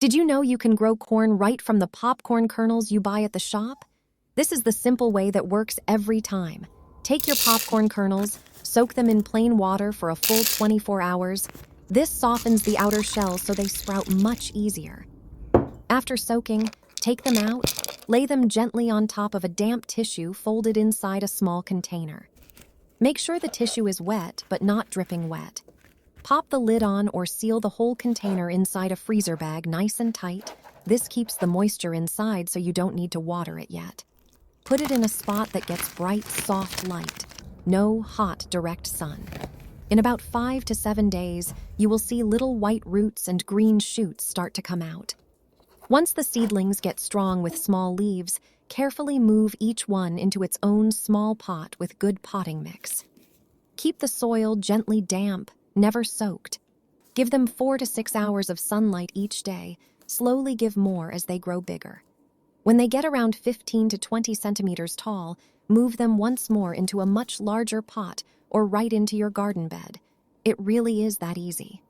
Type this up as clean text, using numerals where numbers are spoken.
Did you know you can grow corn right from the popcorn kernels you buy at the shop? This is the simple way that works every time. Take your popcorn kernels, soak them in plain water for a full 24 hours. This softens the outer shell so they sprout much easier. After soaking, take them out, lay them gently on top of a damp tissue folded inside a small container. Make sure the tissue is wet but not dripping wet. Pop the lid on or seal the whole container inside a freezer bag nice and tight. This keeps the moisture inside so you don't need to water it yet. Put it in a spot that gets bright, soft light. No hot, direct sun. In about 5 to 7 days, you will see little white roots and green shoots start to come out. Once the seedlings get strong with small leaves, carefully move each one into its own small pot with good potting mix. Keep the soil gently damp, never soaked. Give them 4 to 6 hours of sunlight each day. Slowly give more as they grow bigger. When they get around 15 to 20 centimeters tall, move them once more into a much larger pot or right into your garden bed. It really is that easy.